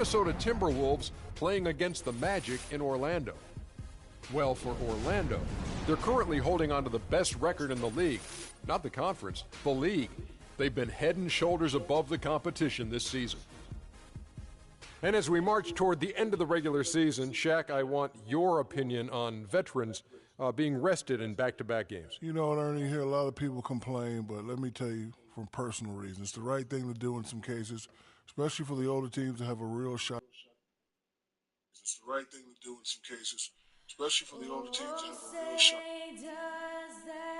Minnesota Timberwolves playing against the Magic in Orlando. Well, for Orlando, they're currently holding on to the best record in the league. Not the conference, the league. They've been head and shoulders above the competition this season. And as we march toward the end of the regular season, Shaq, I want your opinion on veterans being rested in back-to-back games. You know, Ernie, hear a lot of people complain, but let me tell you from personal reasons, it's the right thing to do in some cases, especially for the older teams to have a real shot. It's the right thing to do in some cases, especially for the older teams to have a real shot.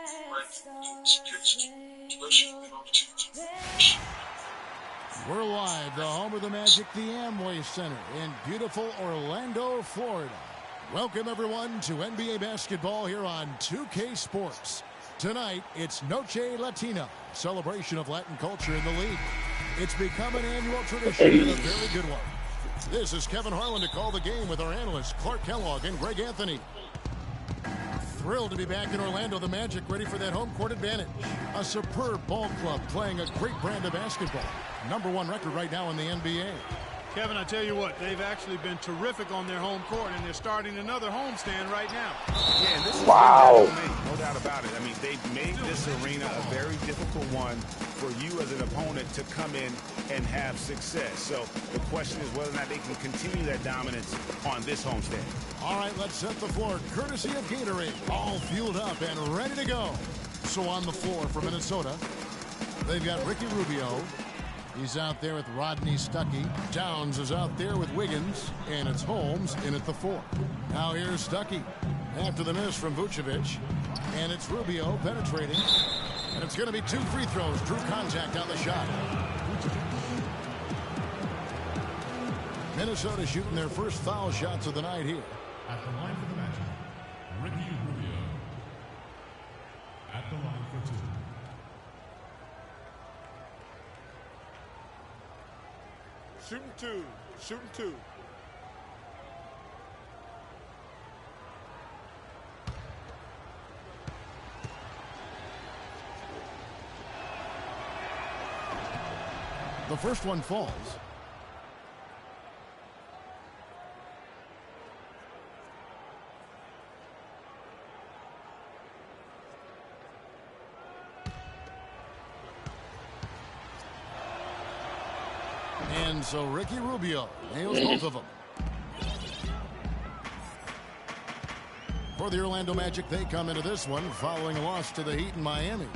It's the right thing to do in some cases, especially for the older teams to have a real shot. We're live, the home of the Magic, the Amway Center in beautiful Orlando, Florida. Welcome, everyone, to NBA basketball here on 2K Sports. Tonight, it's Noche Latina, celebration of Latin culture in the league. It's become an annual tradition and a very good one. This is Kevin Harlan to call the game with our analysts Clark Kellogg and Greg Anthony. Thrilled to be back in Orlando, the Magic ready for that home court advantage. A superb ball club playing a great brand of basketball. #1 record right now in the NBA. Kevin, I tell you what, they've actually been terrific on their home court, and they're starting another homestand right now. Yeah, and this is no doubt about it. I mean, they've made this arena a very difficult one for you as an opponent to come in and have success. So the question is whether or not they can continue that dominance on this homestand. All right, let's set the floor courtesy of Gatorade. All fueled up and ready to go. So on the floor for Minnesota, they've got Ricky Rubio. He's out there with Rodney Stuckey. Downs is out there with Wiggins. And it's Holmes in at the 4. Now here's Stuckey after the miss from Vucevic. And it's Rubio penetrating. And it's going to be 2 free throws. Drew contact on the shot. Minnesota shooting their first foul shots of the night here. At the line for the Magic, Ricky Rubio. At the line for 2. Shooting two. Shooting two. The first one falls. And so Ricky Rubio nails both of them. For the Orlando Magic, they come into this one following a loss to the Heat in Miami.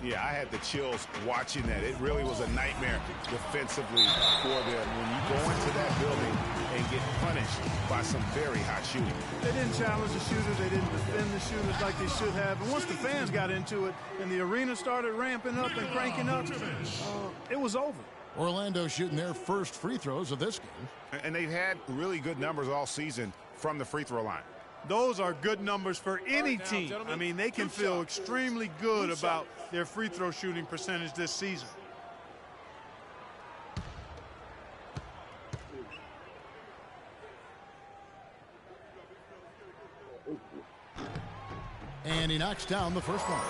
Yeah, I had the chills watching that. It really was a nightmare defensively for them when you go into that building and get punished by some very hot shooting. They didn't challenge the shooters. They didn't defend the shooters like they should have. And once the fans got into it and the arena started ramping up and cranking up, it was over. Orlando shooting their first free throws of this game. And they've had really good numbers all season from the free throw line. Those are good numbers for any team. I mean, they can feel extremely good about their free throw shooting percentage this season. And he knocks down the first one.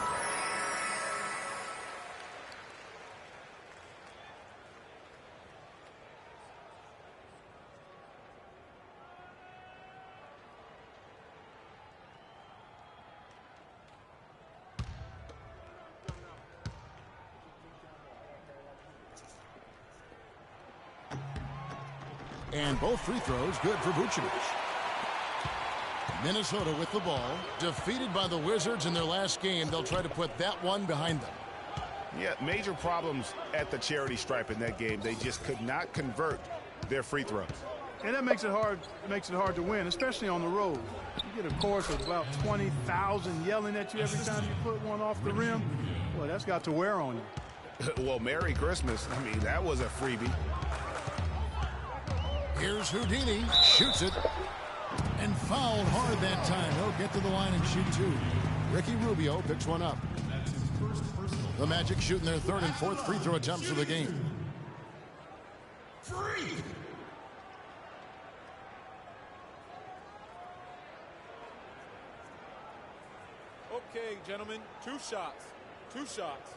And both free throws good for Vucevic. Minnesota with the ball. Defeated by the Wizards in their last game. They'll try to put that one behind them. Yeah, major problems at the charity stripe in that game. They just could not convert their free throws. And that makes it hard. It makes it hard to win, especially on the road. You get a chorus of about 20,000 yelling at you every time you put one off the rim. Well, that's got to wear on you. Well, Merry Christmas. I mean, that was a freebie. Here's Houdini, shoots it, and fouled hard that time. He'll get to the line and shoot 2. Ricky Rubio picks one up. The Magic shooting their 3rd and 4th free throw attempts of the game. Okay, gentlemen, 2 shots. 2 shots.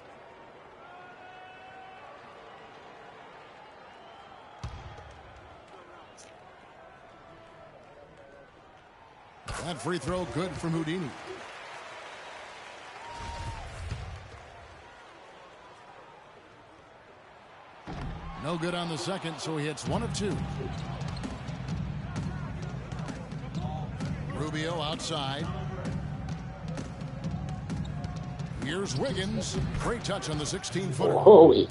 That free throw good from Houdini. No good on the second, so he hits 1 of 2. Rubio outside. Here's Wiggins. Great touch on the 16-footer. Oh,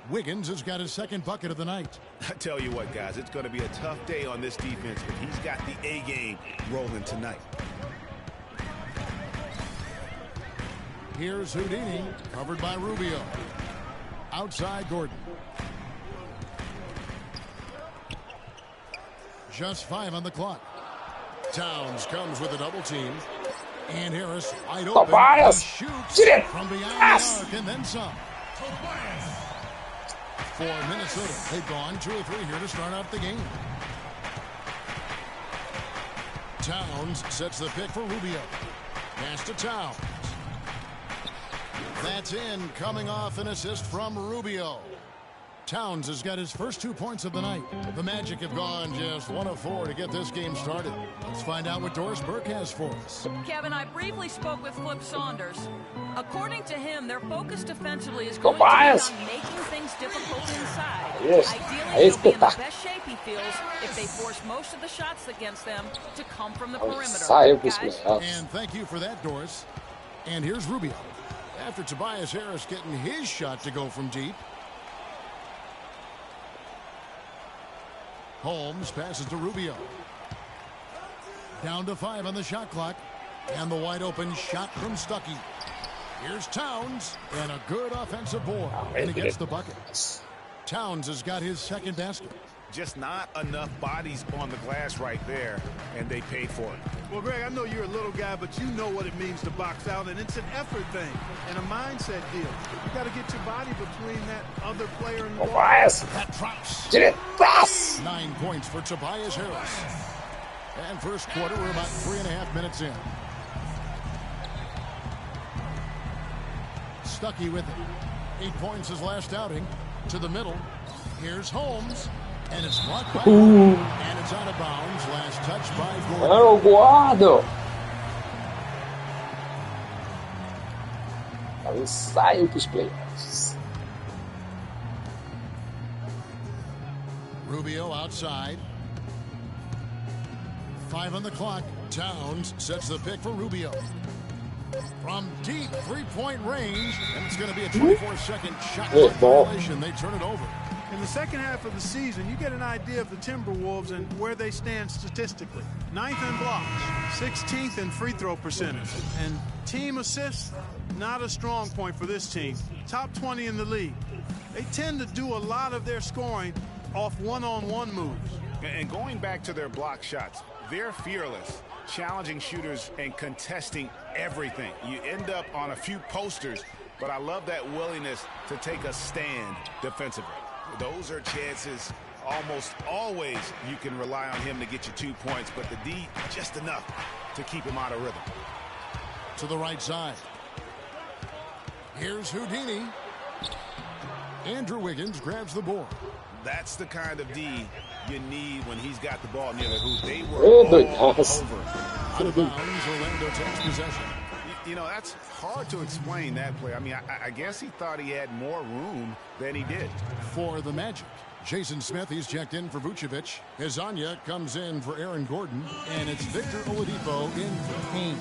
Wiggins has got his second bucket of the night. I tell you what, guys, it's going to be a tough day on this defense, but he's got the A game rolling tonight. Here's Houdini, covered by Rubio. Outside Gordon. Just 5 on the clock. Towns comes with a double team. And Harris wide open. Tobias Shoots from beyond the arc and then some. For Minnesota, they've gone 2 of 3 here to start out the game. Towns sets the pick for Rubio. Pass to Towns. That's in, coming off an assist from Rubio. Towns has got his first 2 points of the night. The Magic have gone just 1 of 4 to get this game started. Let's find out what Doris Burke has for us. Kevin, I briefly spoke with Flip Saunders. According to him, their focus defensively is going to be on making things difficult inside. Ideally, he'll be in the best shape he feels if they force most of the shots against them to come from the perimeter. And thank you for that, Doris. And here's Rubio. After Tobias Harris getting his shot to go from deep. Holmes passes to Rubio. Down to 5 on the shot clock. And the wide open shot from Stuckey. Here's Towns. And a good offensive board. And he gets the bucket. Towns has got his second basket. Just not enough bodies on the glass right there, and they paid for it. Well, Greg, I know you're a little guy, but you know what it means to box out, and it's an effort thing and a mindset deal. You got to get your body between that other player and the ball. Tobias. That drops. Did it. Pass. 9 points for Tobias Harris. And first quarter, we're about 3.5 minutes in. Stuckey with it. 8 points his last outing. To the middle. Here's Holmes. And it's blocked by Gordon. And it's out of bounds. Last touch by Gordon. Oh, guardo. Tá um ensaio pros playoffs. Rubio outside. 5 on the clock. Towns sets the pick for Rubio. From deep 3-point range. And it's going to be a 24-second shot violation. They turn it over. In the second half of the season, you get an idea of the Timberwolves and where they stand statistically. 9th in blocks, 16th in free throw percentage. And team assists, not a strong point for this team. Top 20 in the league. They tend to do a lot of their scoring off one-on-one moves. And going back to their block shots, they're fearless, challenging shooters and contesting everything. You end up on a few posters, but I love that willingness to take a stand defensively. Those are chances almost always you can rely on him to get you 2 points, but the D just enough to keep him out of rhythm. To the right side. Here's Houdini. Andrew Wiggins grabs the board. That's the kind of D you need when he's got the ball near the hoop. They were all over. Out of bounds, Orlando takes possession. You know, that's hard to explain that play. I mean, I guess he thought he had more room than he did. For the Magic, Jason Smith, he's checked in for Vucevic. Hezonja comes in for Aaron Gordon. And it's Victor Oladipo in for Payne.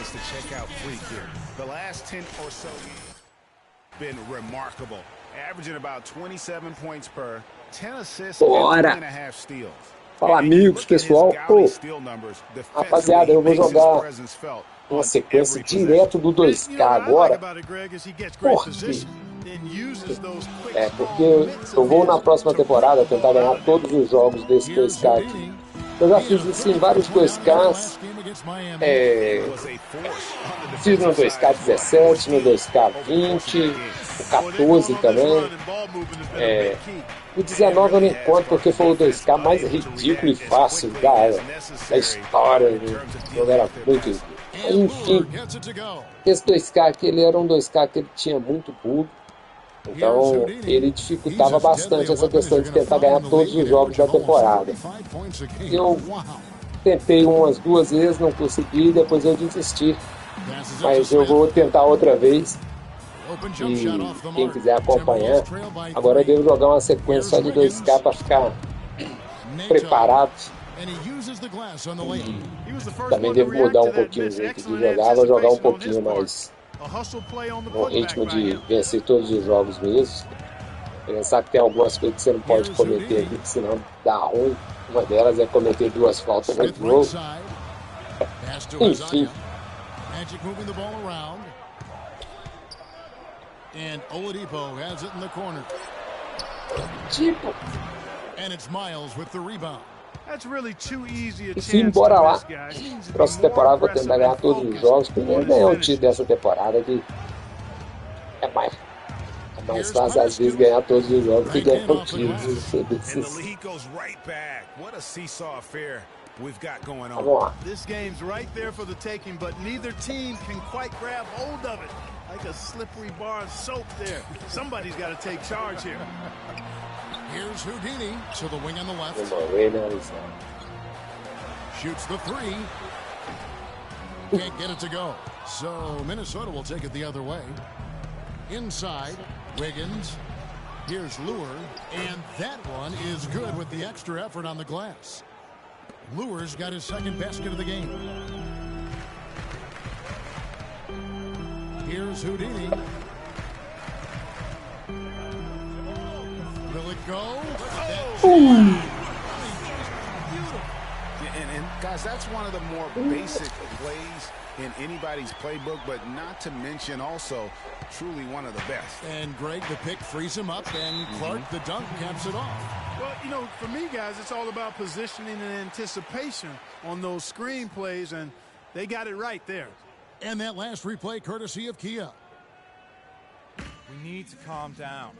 To check out Freak here. The last 10 or so games been remarkable, averaging about 27 points per, 10 assists, and 3.5 steals. Fala, amigos, pessoal. Rapaziada, eu vou jogar uma sequência direto do 2K agora. Porque eu vou na próxima temporada tentar ganhar todos os jogos desse 2K aqui. Eu já fiz isso em vários 2Ks. Fiz no 2K17, no 2K20, o 14 também. O 19 eu nem conto porque foi o 2K mais ridículo e fácil da história. O jogo era muito ridículo. Enfim, esse 2K aqui, ele era um 2K que ele tinha muito bug. Então ele dificultava bastante essa questão de tentar ganhar todos os jogos da temporada. Eu tentei umas 2 vezes, não consegui, depois eu desisti. Mas eu vou tentar outra vez. E quem quiser acompanhar, agora eu devo jogar uma sequência só de 2K para ficar preparado. E também devo mudar um pouquinho o jeito de jogar, vou jogar um pouquinho mais no ritmo de vencer todos os jogos mesmo. Pensar que tem algumas coisas que você não pode cometer aqui, que senão dá ruim. Uma delas é cometer 2 faltas no jogo. Enfim. Tipo. Enfim, bora lá. Próxima temporada vou tentar ganhar todos os jogos. Primeiro ganhar o título dessa temporada que é mais fácil às vezes ganhar todos os jogos que ganhar o título. Vamos lá. This game's right there for the taking, but neither team can quite grab hold of it. Like a slippery bar of soap there. Somebody's got to take charge here. Here's Houdini to the wing on the left. Shoots the 3. Can't get it to go. So Minnesota will take it the other way. Inside, Wiggins. Here's Lure. And that one is good with the extra effort on the glass. Lure's got his 2nd basket of the game. Here's Houdini. Will it go? And guys, that's one of the more basic plays in anybody's playbook, but not to mention also truly one of the best. And Greg, the pick frees him up, and Clark, the dunk, caps it off. Well, you know, for me, guys, it's all about positioning and anticipation on those screen plays, and they got it right there. And that last replay courtesy of Kia. We need to calm down.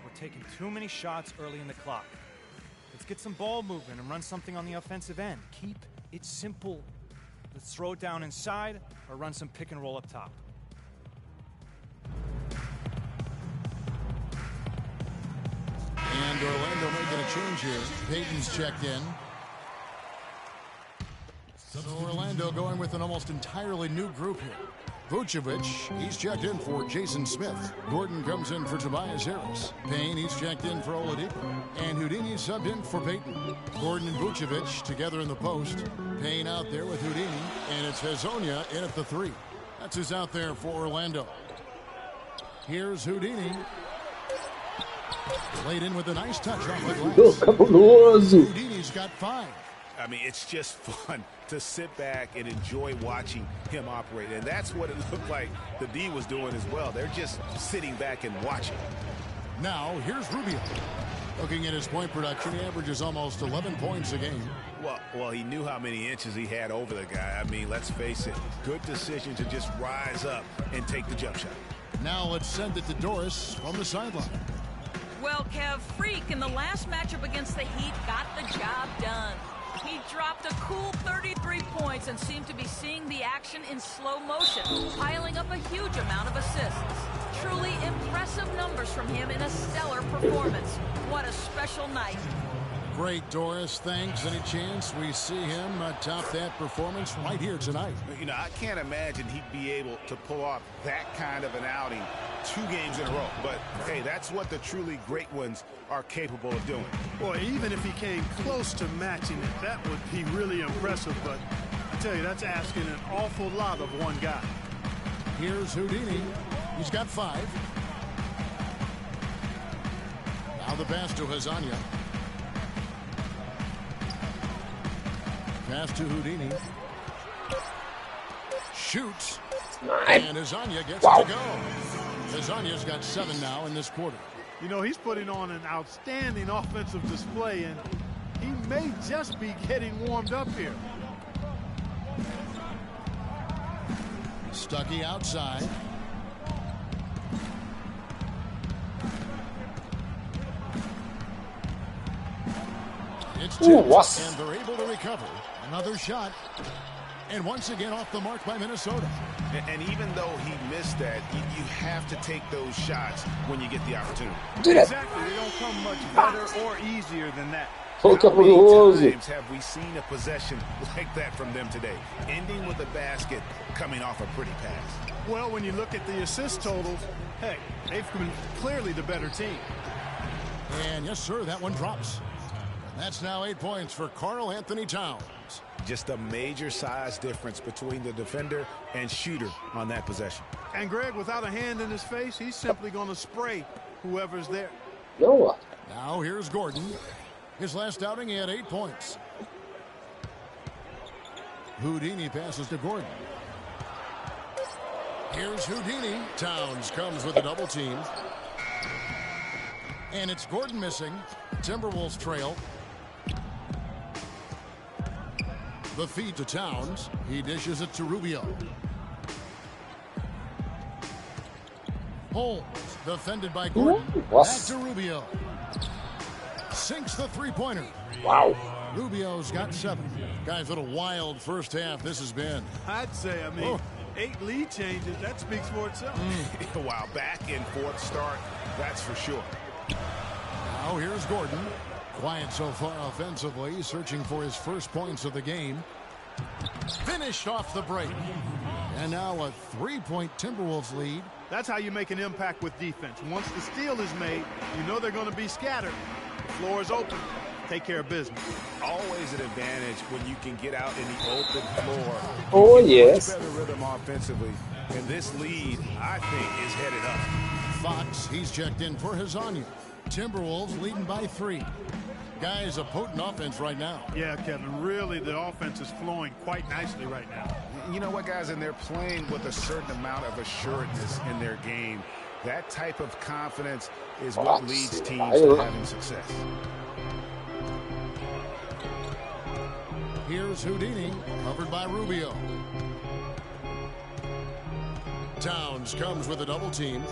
We're taking too many shots early in the clock. Let's get some ball movement and run something on the offensive end. Keep it simple. Let's throw it down inside or run some pick and roll up top. And Orlando making a change here. Payton's checked in. So Orlando going with an almost entirely new group here. Vucevic, he's checked in for Jason Smith. Gordon comes in for Tobias Harris. Payne, he's checked in for Oladipo. And Houdini subbed in for Payton. Gordon and Vucevic together in the post. Payne out there with Houdini. And it's Hezonja in at the 3. That's who's out there for Orlando. Here's Houdini. Laid in with a nice touch off the glass. Houdini's got 5. I mean, it's just fun to sit back and enjoy watching him operate. And that's what it looked like the D was doing as well. They're just sitting back and watching. Now, here's Rubio. Looking at his point production, he averages almost 11 points a game. Well, he knew how many inches he had over the guy. I mean, let's face it, good decision to just rise up and take the jump shot. Now let's send it to Doris from the sideline. Well, Kev, Freak in the last matchup against the Heat got the job done. He dropped a cool 33 points and seemed to be seeing the action in slow motion, piling up a huge amount of assists. Truly impressive numbers from him in a stellar performance. What a special night. Great, Doris. Thanks. Any chance we see him top that performance right here tonight? You know, I can't imagine he'd be able to pull off that kind of an outing 2 games in a row. But, hey, that's what the truly great ones are capable of doing. Boy, even if he came close to matching it, that would be really impressive. But I tell you, that's asking an awful lot of one guy. Here's Houdini. He's got 5. Now the pass to Hezonja. Pass to Houdini. Shoots. And Azania gets it to go. Azania's got 7 now in this quarter. You know, he's putting on an outstanding offensive display, and he may just be getting warmed up here. Stuckey outside. It's tipped, and they're able to recover. Another shot. And once again off the mark by Minnesota. And even though he missed that, you have to take those shots when you get the opportunity. Exactly. They don't come much better or easier than that. How many times have we seen a possession like that from them today? Ending with a basket, coming off a pretty pass. Well, when you look at the assist totals, hey, they've been clearly the better team. And yes, sir, that one drops. That's now 8 points for Karl Anthony Towns. Just a major size difference between the defender and shooter on that possession. And Greg, without a hand in his face, he's simply going to spray whoever's there. Now here's Gordon. His last outing, he had 8 points. Houdini passes to Gordon. Here's Houdini. Towns comes with a double team. And it's Gordon missing. Timberwolves trail. The feed to Towns. He dishes it to Rubio. Holmes defended by Gordon. Back to Rubio. Sinks the three-pointer. Wow. Rubio's got 7. Guys, what a wild first half this has been. I'd say, 8 lead changes, that speaks for itself. Wow, back and forth start, that's for sure. Now here's Gordon. Quiet so far offensively, searching for his first points of the game. Finished off the break. And now a 3-point Timberwolves lead. That's how you make an impact with defense. Once the steal is made, you know they're going to be scattered. The floor is open. Take care of business. Always an advantage when you can get out in the open floor. Oh, yes. Much better rhythm offensively. And this lead, I think, is headed up. Fox, he's checked in for Hazania. Timberwolves leading by 3. Guys, a potent offense right now. Yeah, Kevin, really the offense is flowing quite nicely right now. You know what, guys, and they're playing with a certain amount of assuredness in their game. That type of confidence is what leads teams to having success. Here's Houdini, covered by Rubio. Towns comes with a double team.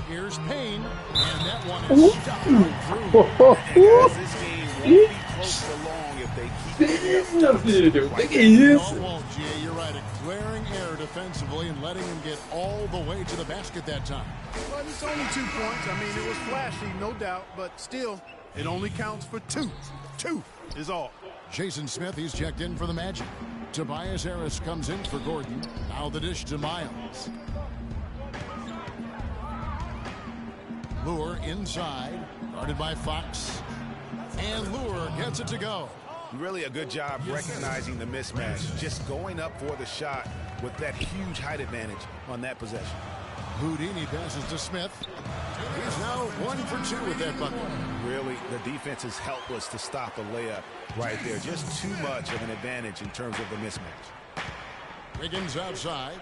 Here's Payne, and that one is stopped through. This game won't be close for long if they keep You're right, a glaring error defensively and letting him get all the way to the basket that time. But it's only 2 points. It was flashy, no doubt, but still, it only counts for 2. 2 is all. Jason Smith, he's checked in for the Magic. Tobias Harris comes in for Gordon. Now the dish to Miles. Lure inside, guarded by Fox. And Lure gets it to go. Really a good job recognizing the mismatch. Just going up for the shot with that huge height advantage on that possession. Houdini passes to Smith. He's now 1 for 2 with that bucket. Really, the defense is helpless to stop a layup right there. Just too much of an advantage in terms of the mismatch. Wiggins outside.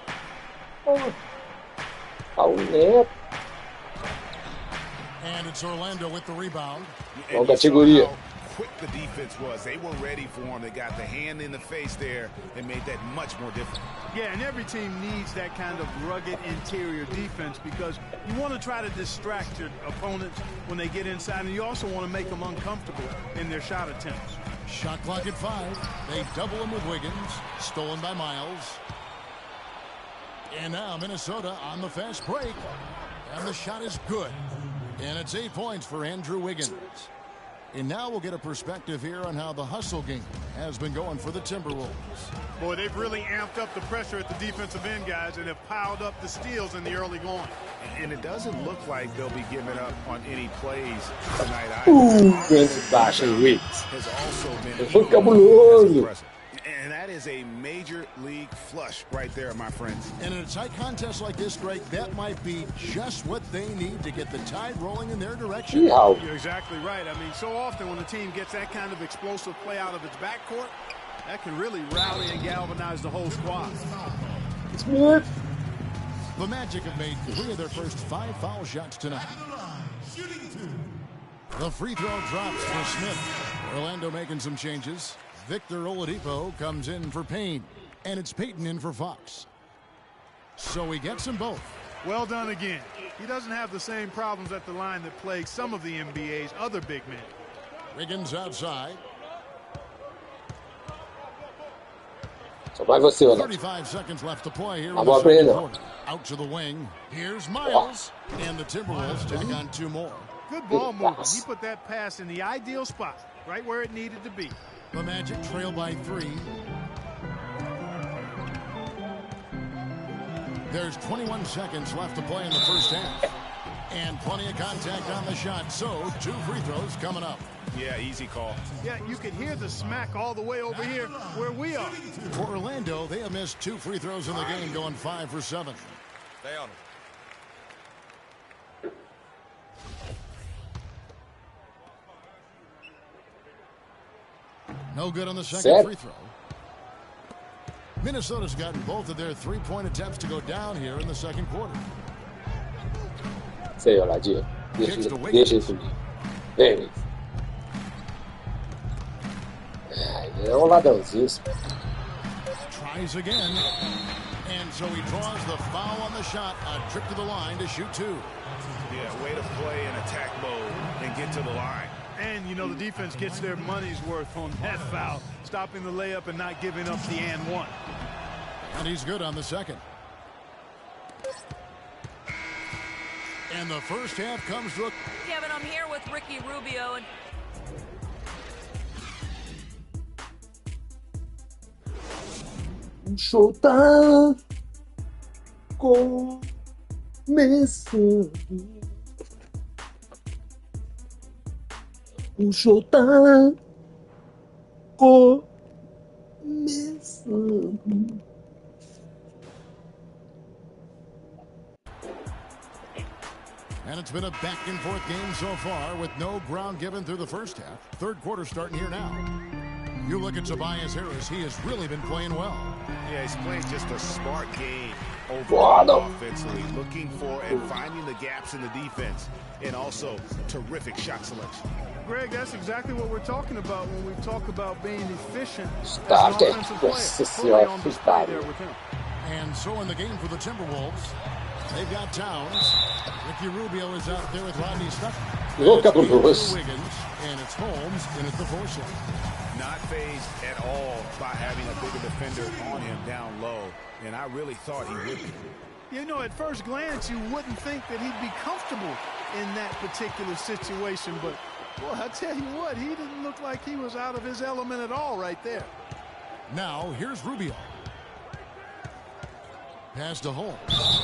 And it's Orlando with the rebound. Categoria. Quick the defense was. They were ready for him. They got the hand in the face there and made that much more difficult. Yeah, and every team needs that kind of rugged interior defense because you want to try to distract your opponents when they get inside, and you also want to make them uncomfortable in their shot attempts. Shot clock at 5. They double him with Wiggins. Stolen by Miles. And now Minnesota on the fast break. And the shot is good. And it's 8 points for Andrew Wiggins. And now we'll get a perspective here on how the hustle game has been going for the Timberwolves. Boy, they've really amped up the pressure at the defensive end, guys, and have piled up the steals in the early going. And it doesn't look like they'll be giving up on any plays tonight either. Has also been impressive. And that is a major league flush right there, my friends. And in a tight contest like this, Greg, that might be just what they need to get the tide rolling in their direction. You're exactly right. So often when the team gets that kind of explosive play out of its backcourt, That can really rally and galvanize the whole squad. The Magic have made 3 of their first 5 foul shots tonight. The free throw drops for Smith. Orlando making some changes. Victor Oladipo comes in for Payne, and it's Payton in for Fox. So he gets them both. Well done again. He doesn't have the same problems at the line that plague some of the NBA's other big men. Wiggins outside. Só vai você, Oladipo. 35 seconds left to play here in A the bola pra ele second não. quarter. Out to the wing. Here's Miles. And the Timberwolves tack on 2 more. Good ball movement. He put that pass in the ideal spot, right where it needed to be. The Magic trail by 3. There's 21 seconds left to play in the first half. And plenty of contact on the shot, so 2 free throws coming up. Yeah, easy call. Yeah, you can hear the smack all the way over here where we are. For Orlando, they have missed 2 free throws in the game, going 5 for 7. Stay on it. No good on the second free throw. Minnesota's gotten both of their 3-point attempts to go down here in the second quarter. Isso aí, Oladipo. Deixa isso ali. Vem. É um ladrãozinho. Tries again. And so he draws the foul on the shot. A trip to the line to shoot 2. Yeah, way to play in attack mode and get to the line. And, you know, the defense gets their money's worth on that foul, stopping the layup and not giving up the and one. And he's good on the second. And the first half comes to a... Kevin, I'm here with Ricky Rubio. And O show tá começando. O show tá começando. And it's been a back-and-forth game so far with no ground given through the first half. Third quarter starting here now. You look at Tobias Harris, he has really been playing well. Yeah, he's playing just a smart game overall offensively, looking for and finding the gaps in the defense, and also terrific shot selection. Greg, that's exactly what we're talking about when we talk about being efficient as an Nossa offensive player. Fully on display there with him. And so in the game for the Timberwolves, they've got Towns. Ricky Rubio is out there with Rodney Stuck. Cabuloso. Wiggins, and it's Holmes in at the 4 slot. Not phased at all by having a bigger defender on him down low, and I really thought he would be. You know, at first glance, you wouldn't think that he'd be comfortable in that particular situation, but, boy, I tell you what, he didn't look like he was out of his element at all right there. Now, here's Rubio. Pass to Holmes.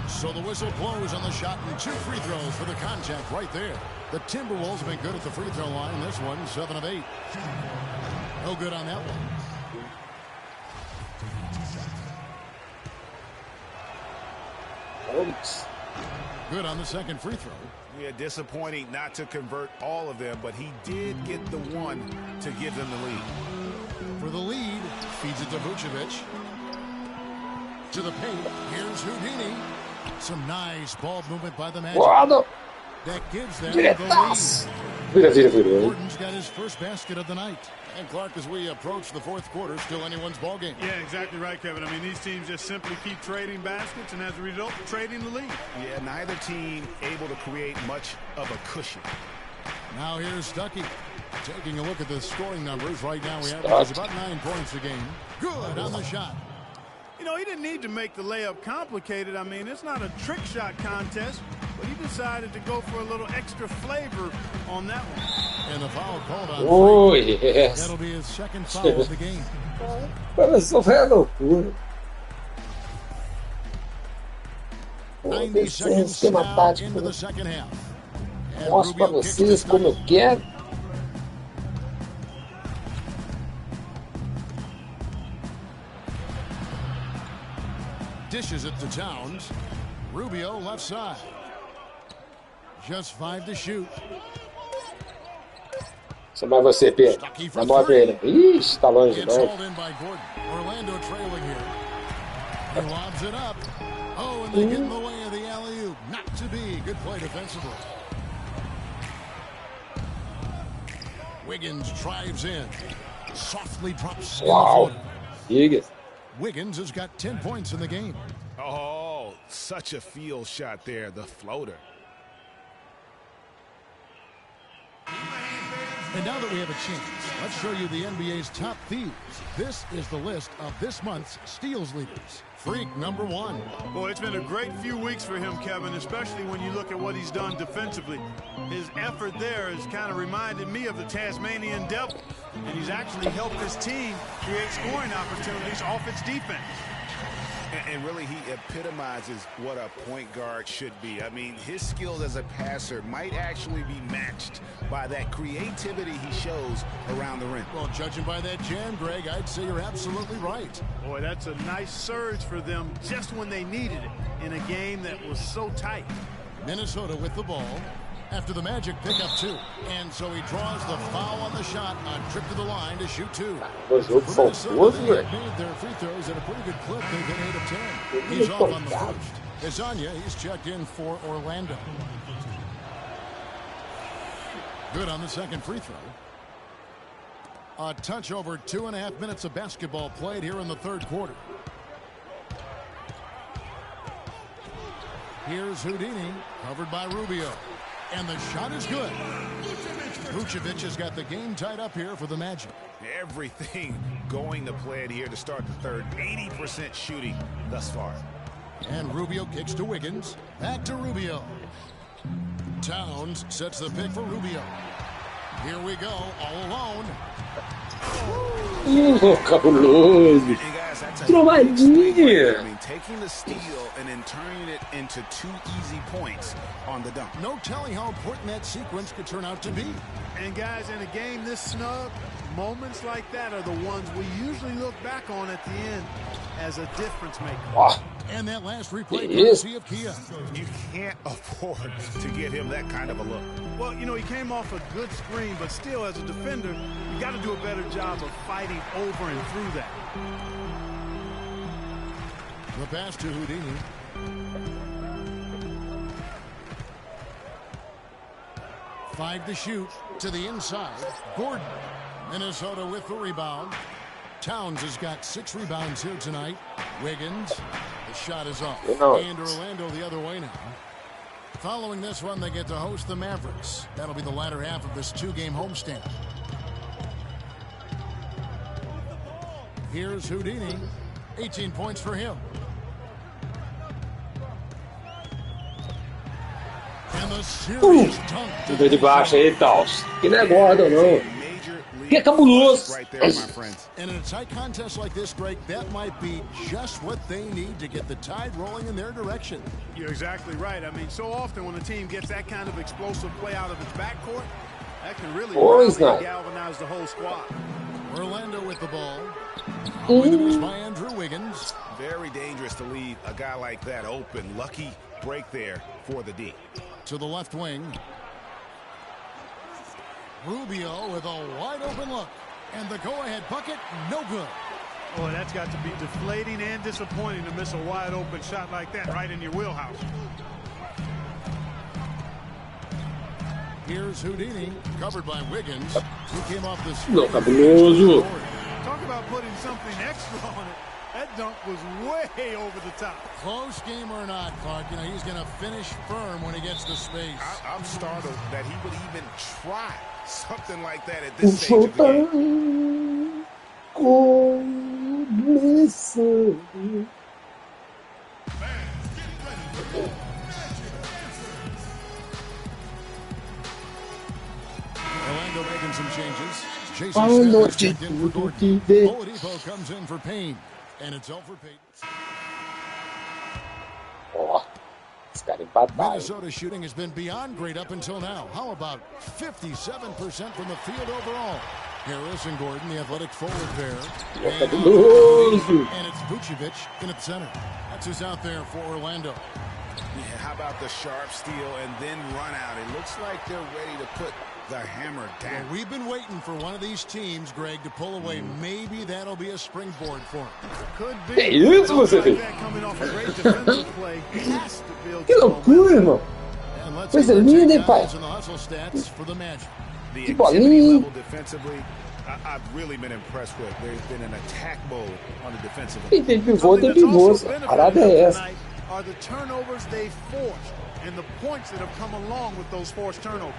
So the whistle blows on the shot and 2 free throws for the contact right there. The Timberwolves have been good at the free throw line. This one, 7 of 8. No good on that one. Good on the second free throw. Yeah, disappointing not to convert all of them, but he did get the one to give them the lead. For the lead, feeds it to Vucevic. To the paint, here's Houdini. Some nice ball movement by the Magic. That gives them the lead. Gordon's got his first basket of the night. And Clark, as we approach the fourth quarter, still anyone's ball game. Yeah, exactly right, Kevin. I mean, these teams just simply keep trading baskets, and as a result, trading the lead. Yeah, neither team able to create much of a cushion. Now here's Stuckey. Taking a look at the scoring numbers. Right now we average about 9 points a game. Good on the shot. You know, he didn't need to make the layup complicated. I mean, it's not a trick shot contest, but he decided to go for a little extra flavor on that one. And the foul called on. Oh, yes. That'll be his second foul of the game. Começou a loucura. 90 seconds now into the second half. Mostro pra vocês como eu quero. Dishes it to Towns. Rubio left side. Just 5 to shoot. Só mais você, Pedro. Dá 9 aí, né? Ixi, tá longe, não. Orlando trailing here. He lobs it up. Oh, and they get in the way of the alley-oop. Not to be. Good play defensively. Wiggins drives in. Softly drops. Wow. Wiggins has got 10 points in the game. Oh, such a field shot there, the floater. And now that we have a chance, let's show you the NBA's top thieves. This is the list of this month's steals leaders. Freak number 1. Boy, it's been a great few weeks for him, Kevin, especially when you look at what he's done defensively. His effort there has kind of reminded me of the Tasmanian Devil, and he's actually helped his team create scoring opportunities off its defense. And really, he epitomizes what a point guard should be. I mean, his skills as a passer might actually be matched by that creativity he shows around the rim. Well, judging by that jam, Greg, I'd say you're absolutely right. Boy, that's a nice surge for them just when they needed it in a game that was so tight. Minnesota with the ball after the Magic pick up 2. And so he draws the foul on the shot on trip to the line to shoot 2. They've made their free throws at a pretty good clip. They've been 8 of 10. He's off on the first. Azania, he's checked in for Orlando. Good on the second free throw. A touch over 2.5 minutes of basketball played here in the third quarter. Here's Houdini, covered by Rubio. And the shot is good. Vucevic has got the game tied up here for the Magic. Everything going to plan here to start the third. 80% shooting thus far. And Rubio kicks to Wiggins. Back to Rubio. Towns sets the pick for Rubio. Here we go, all alone. Cabuloso. Trombadinha. I mean, taking the steal and then turning it into 2 easy points on the dunk. No telling how important that sequence could turn out to be. And guys, in a game this snug, moments like that are the ones we usually look back on at the end as a difference maker. Wow. And that last replay courtesy of Kia. You can't afford to give him that kind of a look. Well, you know, he came off a good screen, but still, as a defender, you got to do a better job of fighting over and through that. The pass to Houdini. Five to shoot to the inside. Gordon. Minnesota with the rebound. Towns has got 6 rebounds here tonight. Wiggins. The shot is off. And Orlando the other way now. Following this one, they get to host the Mavericks. That'll be the latter half of this 2-game homestand. Here's Houdini. 18 points for him. And the serious dunk. De baixo aí, tal. Que não é Gordon, não. Que é cabuloso. And in a tight contest like this, Greg, that might be just what they need to get the tide rolling in their direction. You're exactly right. I mean, so often when a team gets that kind of explosive play out of its backcourt, that can really galvanize the whole squad. Orlando with the ball. It was by Andrew Wiggins. Very dangerous to leave a guy like that open. Lucky break there for the D. To the left wing. Rubio with a wide open look. And the go-ahead bucket, no good. Boy, that's got to be deflating and disappointing to miss a wide open shot like that right in your wheelhouse. Here's Houdini, covered by Wiggins, who came off the screen. Cabuloso. Talk about putting something extra on it. That dunk was way over the top. Close game or not, Clark, you know, he's going to finish firm when he gets the space. I'm startled that he would even try something like that at this stage of the game. Orlando making some changes. Jason Smith in for Gordon. Oladipo comes in for Payne. And it's all for Payton. Minnesota shooting has been beyond great up until now. How about 57% from the field overall? Harris and Gordon, the athletic forward pair. And it's Vucevic in at center. That's who's out there for Orlando. Yeah, how about the sharp steal and then run out? It looks like they're ready to put the hammer down. Well, we've been waiting for one of these teams, Greg, to pull away. Maybe that'll be a springboard for him. Could be. Que isso, você fez? Que loucura, irmão. Coisa linda, hein, pai? The activity level defensively, I've really been impressed with. There's been an attack mode on the defensive end. Quem tem pivô, tem pivô. A parada é essa. Are the turnovers they forced and the points that have come along with those forced turnovers.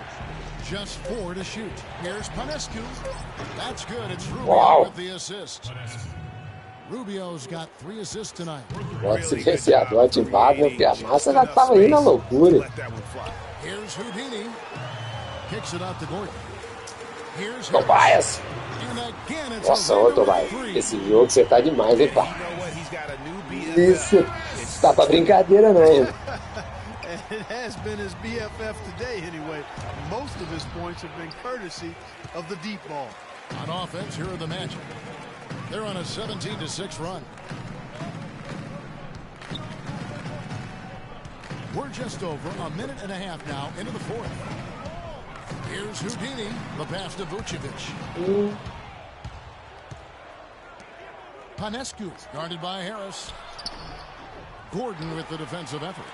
Just 4 to shoot. Here's Panescu. That's good. It's Rubio with the assist. Rubio's got 3 assists tonight. Pode ser vencedor ativado, porque a massa já tava aí na loucura. Here's Houdini. Kicks it out to Gordon. Here's Tobias. Nossa, ô Tobias, esse jogo você tá demais, hein, pá? Isso, tá pra brincadeira não, hein? It has been his BFF today anyway. Most of his points have been courtesy of the deep ball. On offense, here are the Magic. They're on a 17-6 run. We're just over a minute and a half now into the fourth. Here's Houdini, the pass to Vucevic. Panescu, guarded by Harris. Gordon with the defensive effort.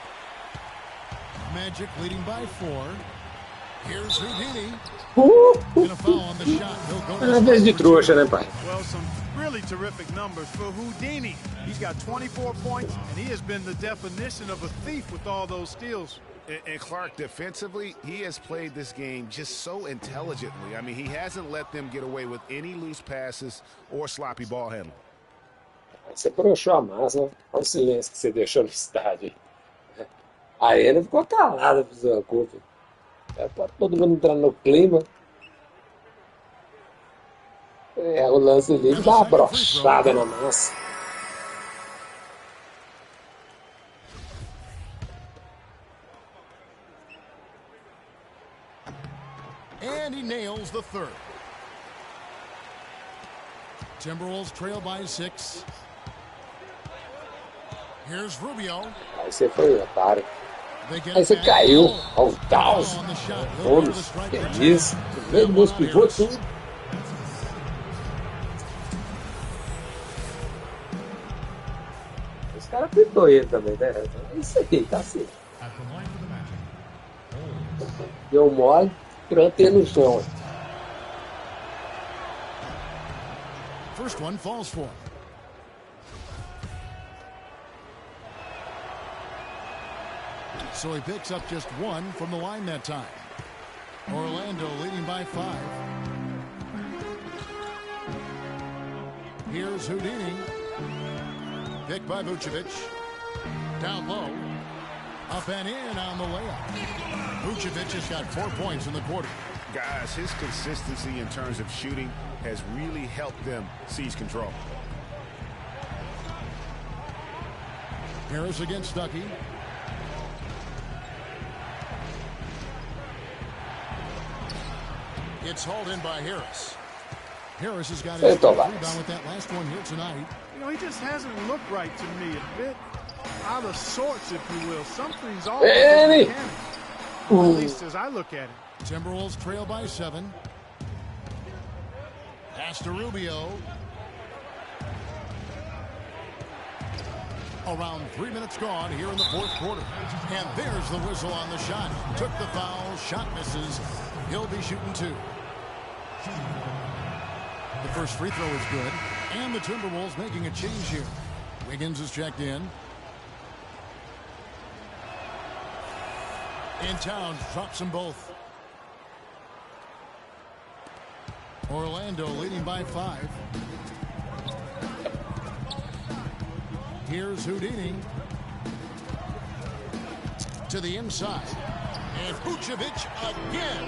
Magic leading by 4. Here's Houdini. Gonna foul on the shot. He'll go Vez de trouxa, né, pai? Well, some really terrific numbers for Houdini. He's got 24 points, and he has been the definition of a thief with all those steals. And Clark, defensively, he has played this game just so intelligently. I mean, he hasn't let them get away with any loose passes or sloppy ball handling. Você broxou a massa, olha o silêncio que você deixou no estádio. A Arena ficou calada por sua culpa. Tá todo mundo entrando no clima. O lance livre dá uma broxada na massa. And he nails the third. Timberwolves trail by 6. Here's Rubio. Aí você foi otário. Aí você caiu. Olha o Taos. Todos. Que isso? No meio do meus pivôs, tudo. Os caras pintou ele também, né? É isso aí, tá certo. Deu mole, plantei no chão. First one falls for him. So he picks up just 1 from the line that time. Orlando leading by 5. Here's Houdini. Picked by Vucevic. Down low. Up and in on the layup. Vucevic has got 4 points in the quarter. Guys, his consistency in terms of shooting has really helped them seize control. Harris against Stuckey. It's hauled in by Harris. Harris has got his rebound with that last one here tonight. You know, he just hasn't looked right to me. A bit out of sorts, if you will. Something's off with his mechanics. At least as I look at it. Timberwolves trail by 7. Pass to Rubio. Around 3 minutes gone here in the fourth quarter. And there's the whistle on the shot. Took the foul. Shot misses. He'll be shooting 2. The first free throw is good. And the Timberwolves making a change here. Wiggins is checked in. And Towns drops them both. Orlando leading by 5. Here's Houdini. To the inside. And Vucevic again.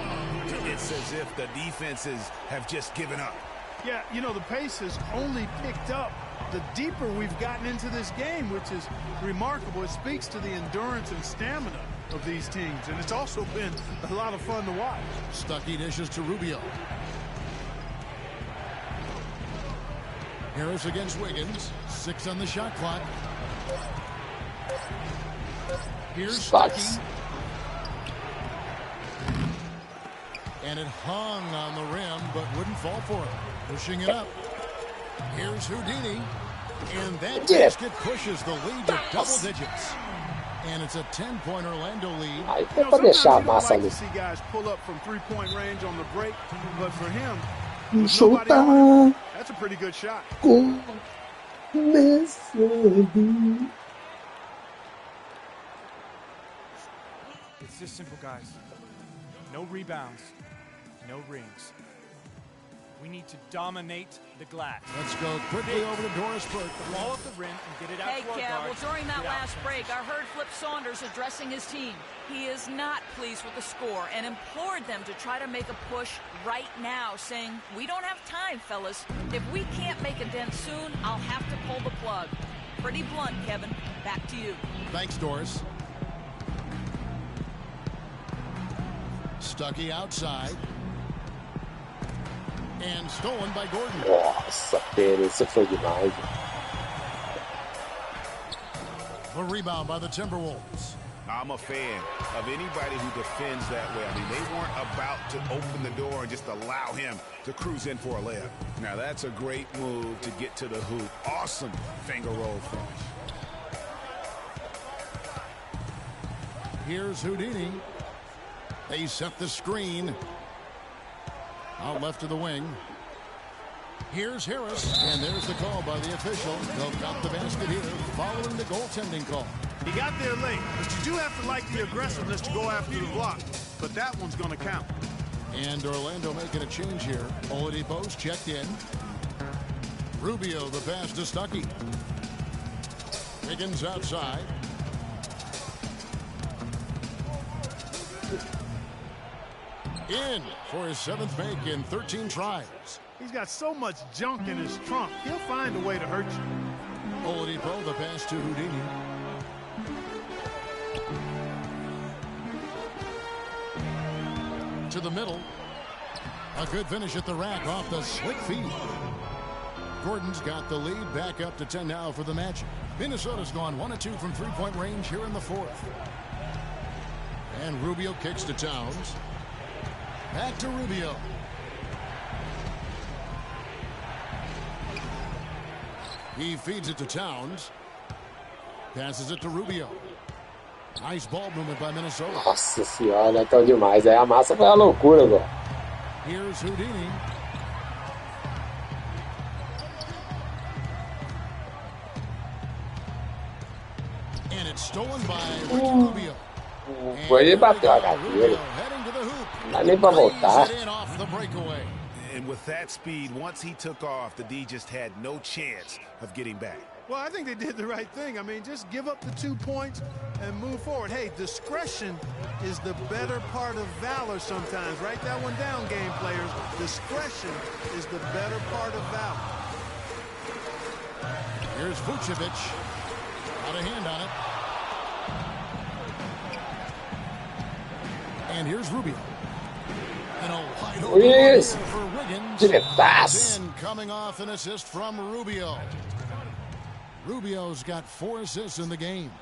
It's as if the defenses have just given up. Yeah, you know, the pace has only picked up the deeper we've gotten into this game, which is remarkable. It speaks to the endurance and stamina of these teams, and it's also been a lot of fun to watch. Stuckey dishes to Rubio. Harris against Wiggins. 6 on the shot clock. Here's Stuckey. And it hung on the rim, but wouldn't fall for him. Pushing it up. Here's Houdini. And that basket pushes the lead to double digits. And it's a 10-point Orlando lead. Aí pra deixar a massa ali. See guys pull up from three-point range on the break, but for him, Chuta. that's a pretty good shot. Começando. It's just simple, guys. No rebounds, no rings. We need to dominate the glass. Let's go quickly over to Doris Burke. Ball at the rim and get it out Hey, to our Kev, well, guards. during that last break, I heard Flip Saunders addressing his team. He is not pleased with the score and implored them to try to make a push right now, saying, we don't have time, fellas. If we can't make a dent soon, I'll have to pull the plug. Pretty blunt, Kevin. Back to you. Thanks, Doris. Stuckey outside. And stolen by Gordon. Nossa, Pera, isso foi demais. The rebound by the Timberwolves. I'm a fan of anybody who defends that way. I mean, they weren't about to open the door and just allow him to cruise in for a layup. Now, that's a great move to get to the hoop. Awesome finger roll finish. Here's Houdini. They set the screen. Out left to the wing. Here's Harris. And there's the call by the official. They'll count the basket here following the goaltending call. He got there late, but you do have to like the aggressiveness to go after the block. But that one's going to count. And Orlando making a change here. Oladipo's checked in. Rubio the pass to Stuckey. Higgins outside. In for his 7th make in 13 tries. He's got so much junk in his trunk. He'll find a way to hurt you. Oladipo the pass to Houdini. To the middle. A good finish at the rack off the slick feed. Gordon's got the lead back up to 10 now for the Magic. Minnesota's gone 1 of 2 from three-point range here in the 4th. And Rubio kicks to Towns. Back to Rubio. He feeds it to Towns. Passes it to Rubio. Nice ball movement by Minnesota. Nossa senhora, tão demais. Aí a massa foi a loucura, agora. Here's Houdini. And it's stolen by Rubio. Foi ele bateu a cadeira. Não dá nem pra voltar. And with that speed, once he took off, the D just had no chance of getting back. Well, I think they did the right thing. I mean, just give up the 2 points and move forward. Hey, discretion is the better part of valor sometimes. Write that one down, game players. Discretion is the better part of valor. Here's Vucevic. Got a hand on it. And here's Rubio. And a wide open for Wiggins. In coming off an assist from Rubio. Rubio's got 4 assists in the game.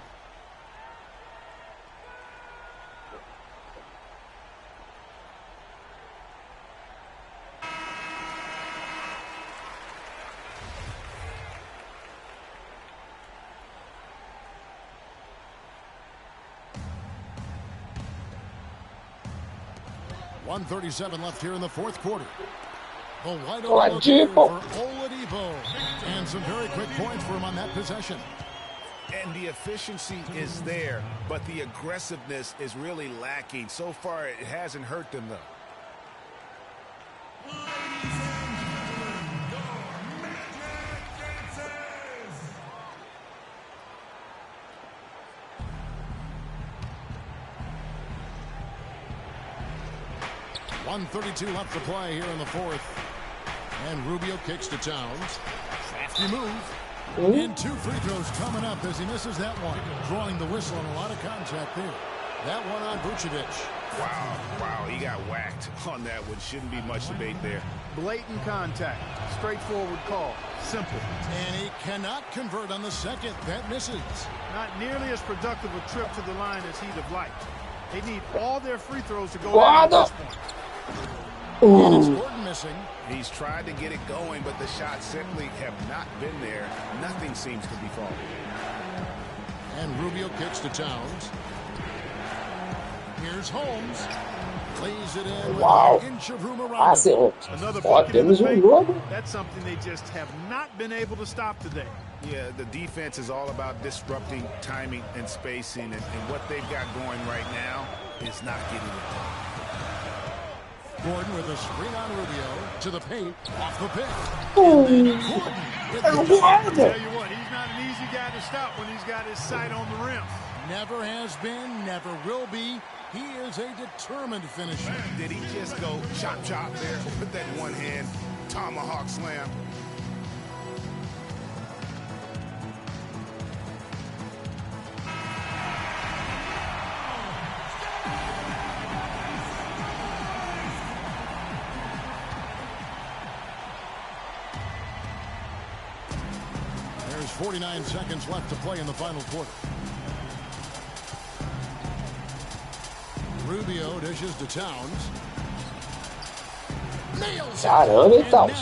.137 left here in the 4th quarter. A wide open for Oladipo. And some very quick points for him on that possession. And the efficiency is there, but the aggressiveness is really lacking. So far, it hasn't hurt them, though. .132 left to play here in the 4th. And Rubio kicks to Towns. Crafty move. And 2 free throws coming up as he misses that one. Drawing the whistle and a lot of contact there. That one on Vucevic. Wow, he got whacked on that one. Shouldn't be much debate there. Blatant contact. Straightforward call. Simple. And he cannot convert on the second. That misses. Not nearly as productive a trip to the line as he'd have liked. They need all their free throws to go Guarda. down at this point. And it's Gordon missing. He's tried to get it going, but the shots simply have not been there. Nothing seems to be falling. And Rubio kicks to Towns. Here's Holmes. Lays it in with an inch of room around him. Another bucket in the paint. That's something they just have not been able to stop today. Yeah, the defense is all about disrupting timing and spacing, and what they've got going right now is not getting it done. Gordon with a screen on Rubio to the paint, off the pick. I'll tell you what, he's not an easy guy to stop when he's got his sight on the rim. Never has been, never will be. He is a determined finisher. Did he just go chop chop there with that one hand tomahawk slam? There's 49 seconds left to play in the final quarter. Rubio dishes to Towns. Caramba, hein, Towns?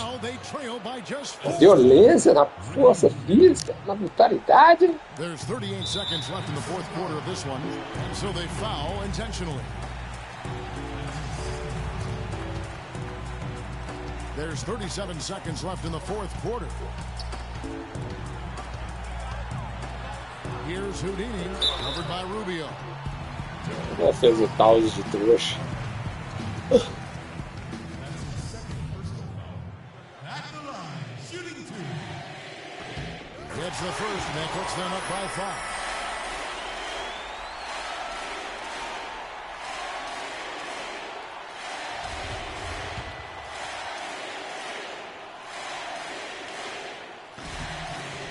Violência, na força física, na brutalidade. There's 38 seconds left in the fourth quarter of this one, so they foul intentionally. There's 37 seconds left in the fourth quarter. Here's Houdini, covered by Rubio. Já fez o Towns de trouxa. Gets the first, and that puts them up by 5.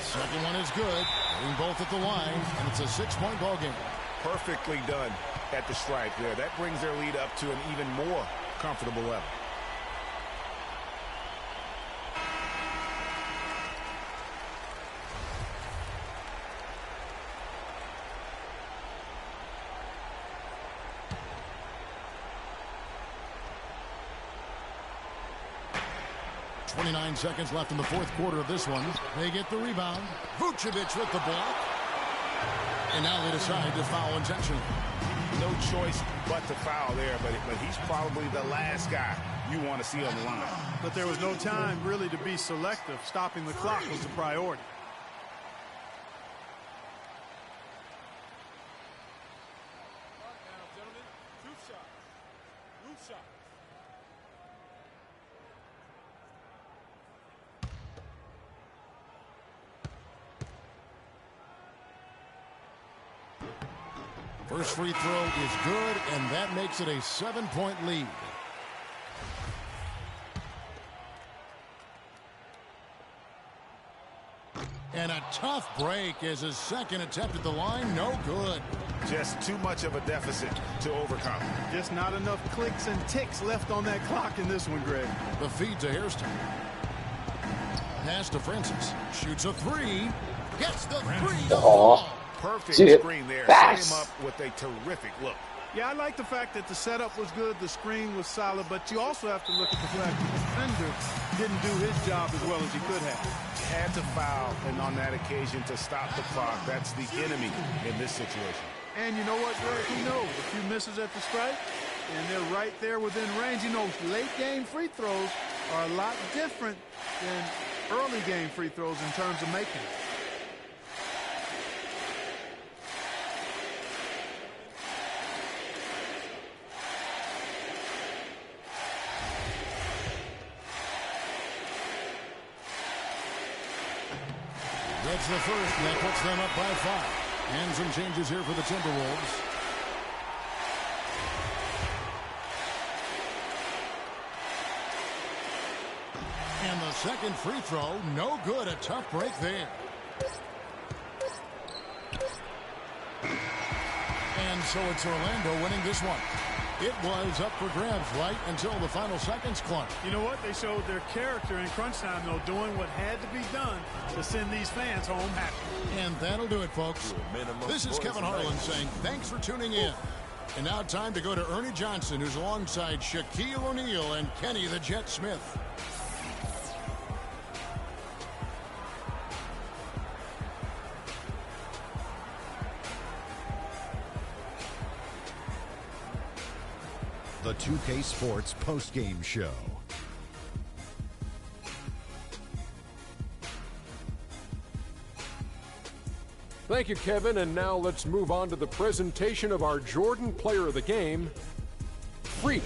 Second one is good. Hitting both at the line, and it's a 6-point ball game. Perfectly done at the stripe there. That brings their lead up to an even more comfortable level. .29 seconds left in the fourth quarter of this one. They get the rebound. Vucevic with the block. And now they decide to foul intentionally. No choice but to foul there, but he's probably the last guy you want to see on the line. But there was no time really to be selective. Stopping the clock was the priority. Now, gentlemen, 2 shots. 2 shots. First free throw is good, and that makes it a 7-point lead. And a tough break as his second attempt at the line, no good. Just too much of a deficit to overcome. Just not enough clicks and ticks left on that clock in this one, Greg. The feed to Hairston. Pass to Francis. Shoots a 3. Gets the 3. Oh. Perfect screen there. Set him up with a terrific look. Yeah, I like the fact that the setup was good, the screen was solid, but you also have to look at the fact that the defender didn't do his job as well as he could have. Had to foul, and on that occasion to stop the clock. That's the enemy in this situation. And you know what, Greg? Who knows? A few misses at the stripe, and they're right there within range. You know, late game free throws are a lot different than early game free throws in terms of making it. That's the first, and that puts them up by 5. And some changes here for the Timberwolves. And the second free throw, no good. A tough break there. And so it's Orlando winning this one. It was up for grabs right until the final seconds clutch. You know what? They showed their character in crunch time, though, doing what had to be done to send these fans home happy. And that'll do it, folks. This is Kevin Harlan saying thanks for tuning in. And now time to go to Ernie Johnson, who's alongside Shaquille O'Neal and Kenny the Jet Smith. The 2K Sports postgame show. Thank you, Kevin, and now let's move on to the presentation of our Jordan Player of the Game, Freak.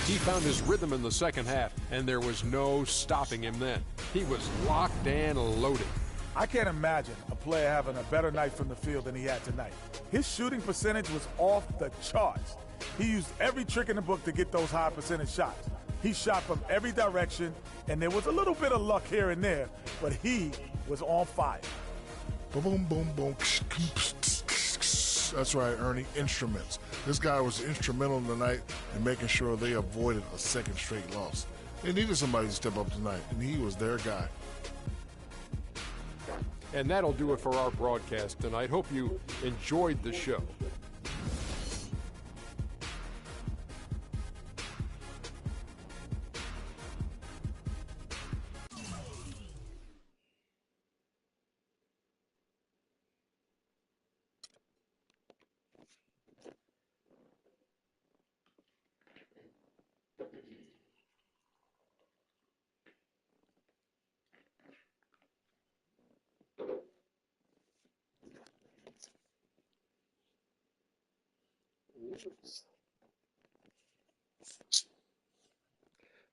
He found his rhythm in the second half, and there was no stopping him then. He was locked and loaded. I can't imagine a player having a better night from the field than he had tonight. His shooting percentage was off the charts. He used every trick in the book to get those high percentage shots. He shot from every direction, and there was a little bit of luck here and there, but he was on fire. Boom, boom, boom. That's right, Ernie. Instruments. This guy was instrumental tonight in making sure they avoided a second straight loss. They needed somebody to step up tonight, and he was their guy. And that'll do it for our broadcast tonight. Hope you enjoyed the show.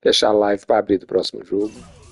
Fechar a live para abrir do próximo jogo.